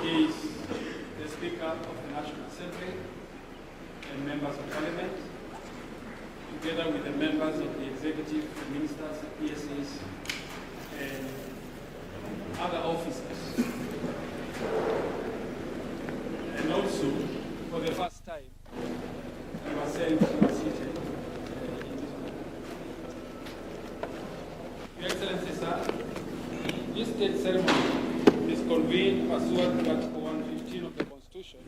is the Speaker of the National Assembly and members of Parliament, together with the members of the Executive, the ministers, the PSAs, and other officers. And also, for the first time, you are saying you are seated in this room. Your Excellency, sir, this state ceremony is convened pursuant to Article 115 of the Constitution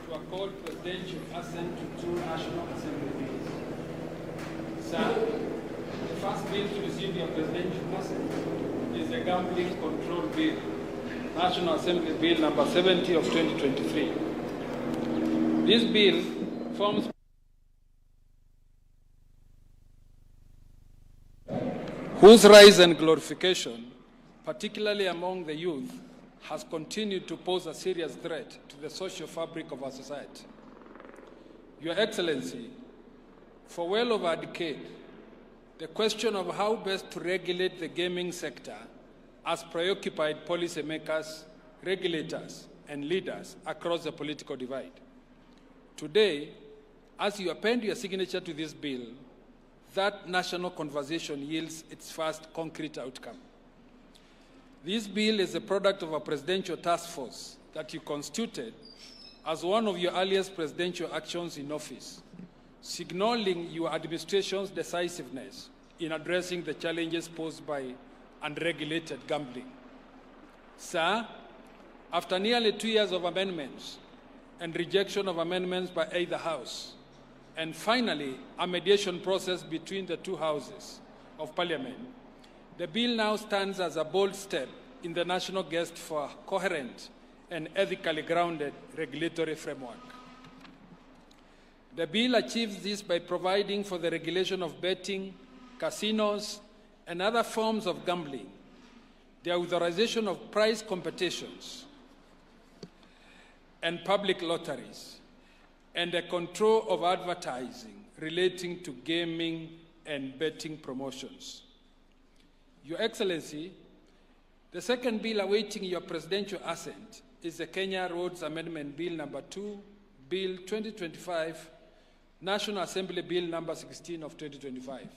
to accord presidential assent to two National Assembly bills. Sir, the first bill to receive your presidential assent is the Gambling Control Bill, National Assembly Bill number 70 of 2023. This bill forms whose rise and glorification, particularly among the youth, has continued to pose a serious threat to the social fabric of our society. Your Excellency, for well over a decade, the question of how best to regulate the gaming sector has preoccupied policymakers, regulators, and leaders across the political divide. Today, as you append your signature to this bill, that national conversation yields its first concrete outcome. This bill is a product of a presidential task force that you constituted as one of your earliest presidential actions in office, signaling your administration's decisiveness in addressing the challenges posed by unregulated gambling. Sir, after nearly 2 years of amendments and rejection of amendments by either House, and finally a mediation process between the two houses of Parliament, the bill now stands as a bold step in the national quest for a coherent and ethically grounded regulatory framework. The bill achieves this by providing for the regulation of betting, casinos, and other forms of gambling, the authorization of prize competitions and public lotteries, and the control of advertising relating to gaming and betting promotions. Your Excellency, the second bill awaiting your presidential assent is the Kenya Roads Amendment Bill number 2, Bill 2025, National Assembly Bill number 16 of 2025.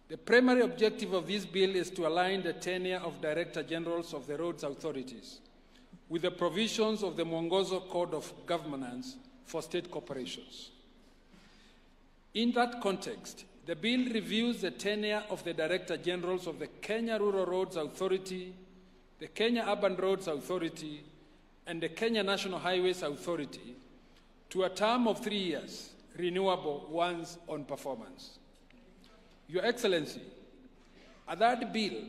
The primary objective of this bill is to align the tenure of Director Generals of the roads authorities with the provisions of the Mwongozo Code of Governance for state corporations. In that context, the bill reviews the tenure of the Director Generals of the Kenya Rural Roads Authority, the Kenya Urban Roads Authority, and the Kenya National Highways Authority to a term of 3 years, renewable once on performance. Your Excellency, a third bill,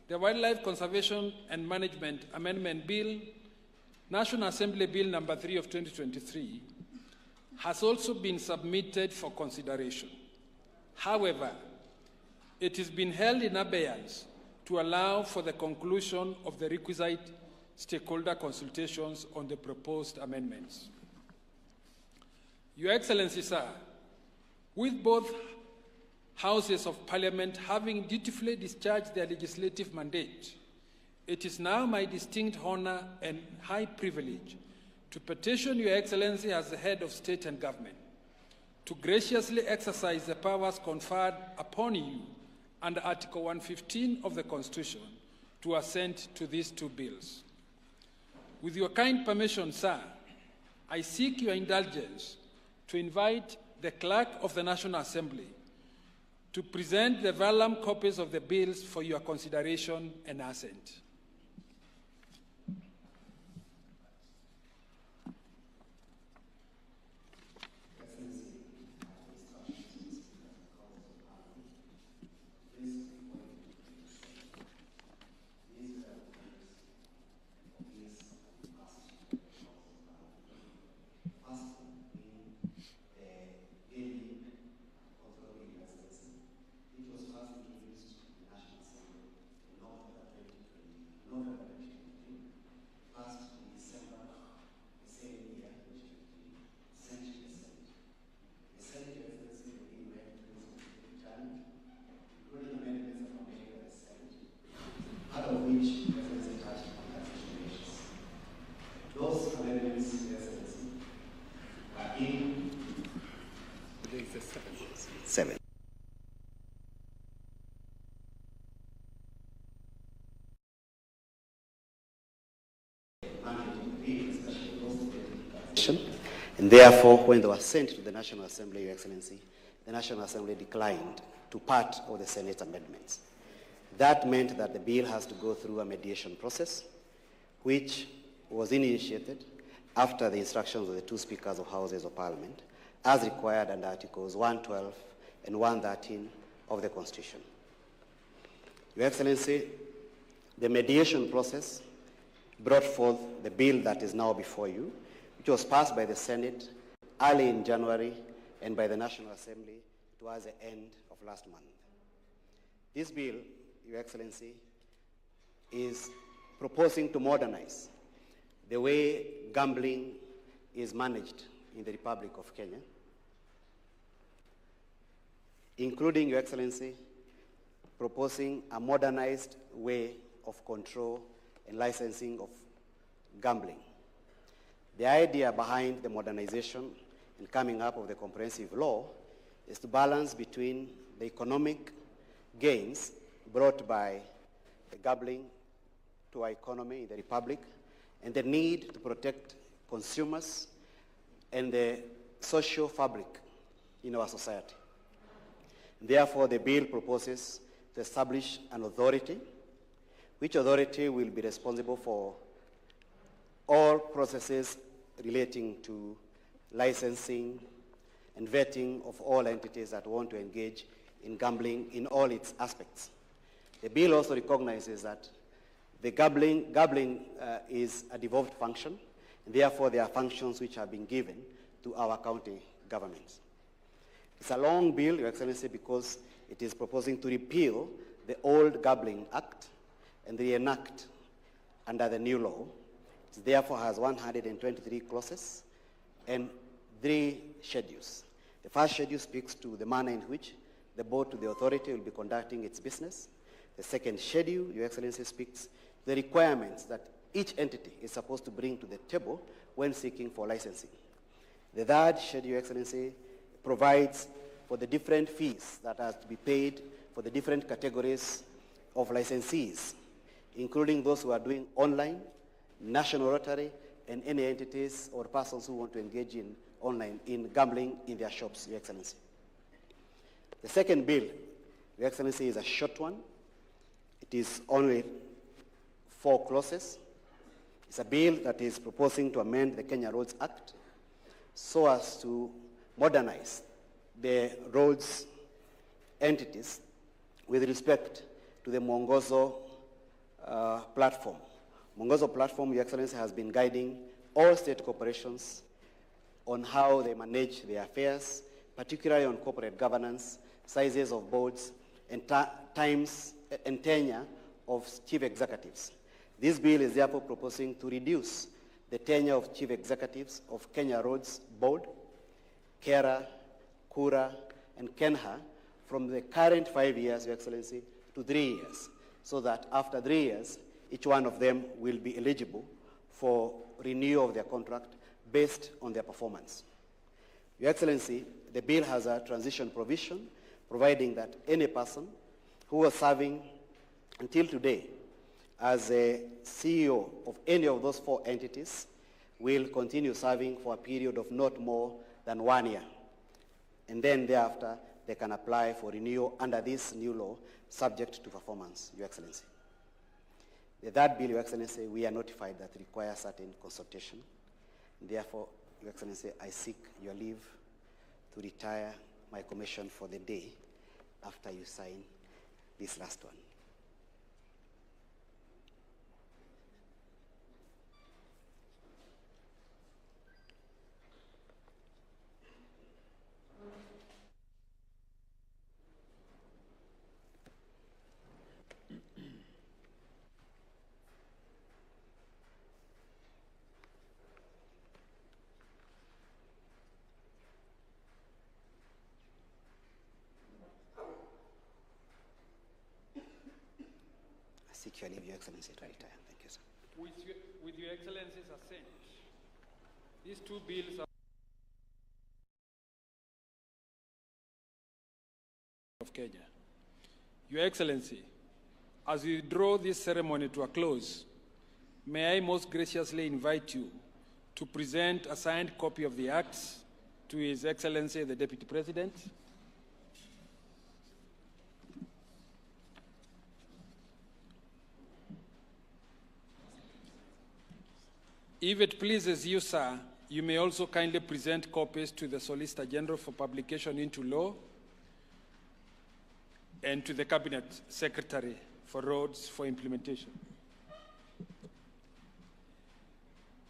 the Wildlife Conservation and Management Amendment Bill, National Assembly Bill number 3 of 2023, has also been submitted for consideration. However, it has been held in abeyance to allow for the conclusion of the requisite stakeholder consultations on the proposed amendments. Your Excellency, sir, with both Houses of Parliament having dutifully discharged their legislative mandate, it is now my distinct honor and high privilege to petition Your Excellency as the head of state and government to graciously exercise the powers conferred upon you under Article 115 of the Constitution to assent to these two bills. With your kind permission, sir, I seek your indulgence to invite the Clerk of the National Assembly to present the vellum copies of the bills for your consideration and assent. And therefore, when they were sent to the National Assembly, Your Excellency, the National Assembly declined to part of the Senate amendments. That meant that the bill has to go through a mediation process, which was initiated after the instructions of the two speakers of Houses of Parliament, as required under Articles 112 and 113 of the Constitution. Your Excellency, the mediation process brought forth the bill that is now before you, which was passed by the Senate early in January and by the National Assembly towards the end of last month. This bill, Your Excellency, is proposing to modernize the way gambling is managed in the Republic of Kenya, including, Your Excellency, proposing a modernized way of control and licensing of gambling. The idea behind the modernization and coming up of the comprehensive law is to balance between the economic gains brought by the gambling to our economy in the Republic and the need to protect consumers and the social fabric in our society. Therefore, the bill proposes to establish an authority, which authority will be responsible for all processes relating to licensing and vetting of all entities that want to engage in gambling in all its aspects. The bill also recognizes that the gambling is a devolved function, and therefore there are functions which have been given to our county governments. It's a long bill, Your Excellency, because it is proposing to repeal the old Gambling Act and reenact under the new law. It therefore has 123 clauses and 3 schedules. The first schedule speaks to the manner in which the board to the authority will be conducting its business. The second schedule, Your Excellency, speaks to the requirements that each entity is supposed to bring to the table when seeking for licensing. The third schedule, Your Excellency, provides for the different fees that are to be paid for the different categories of licensees, including those who are doing online, national lottery, and any entities or persons who want to engage in online in gambling in their shops, Your Excellency. The second bill, Your Excellency, is a short one. It is only 4 clauses. It's a bill that is proposing to amend the Kenya Roads Act so as to modernize the roads entities with respect to the Mwongozo platform. Mwongozo platform, Your Excellency, has been guiding all state corporations on how they manage their affairs, particularly on corporate governance, sizes of boards, and times and tenure of chief executives. This bill is therefore proposing to reduce the tenure of chief executives of Kenya Roads Board, KERA, KURA, and KENHA from the current 5 years, Your Excellency, to 3 years, so that after 3 years, each one of them will be eligible for renewal of their contract based on their performance. Your Excellency, the bill has a transition provision providing that any person who was serving until today as a CEO of any of those 4 entities will continue serving for a period of not more than 1 year. And then thereafter, they can apply for renewal under this new law, subject to performance, Your Excellency. The third bill, Your Excellency, we are notified that requires certain consultation. Therefore, Your Excellency, I seek your leave to retire my commission for the day after you sign this last one. Seek your leave, Your Excellency, to retire. Thank you, sir. With Your Excellency's assent, these 2 bills are of Kenya. Your Excellency, as we draw this ceremony to a close, may I most graciously invite you to present a signed copy of the acts to His Excellency the Deputy President. If it pleases you, sir, you may also kindly present copies to the Solicitor General for publication into law and to the Cabinet Secretary for Roads for implementation.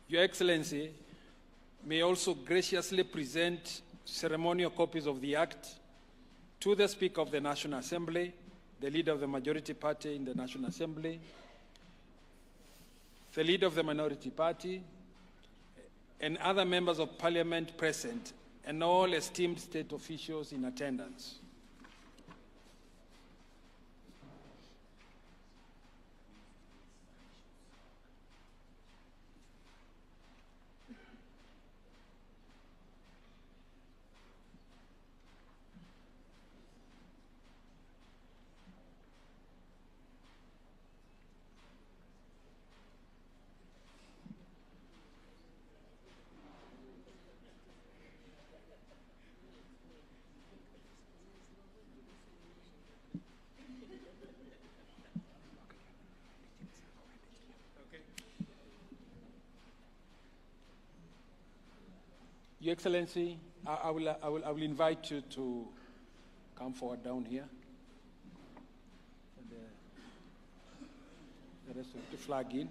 Your Excellency may also graciously present ceremonial copies of the Act to the Speaker of the National Assembly, the Leader of the Majority Party in the National Assembly, the Leader of the Minority Party, and other members of Parliament present, and all esteemed state officials in attendance. Your Excellency, I will invite you to come forward down here. And the rest of the flag in.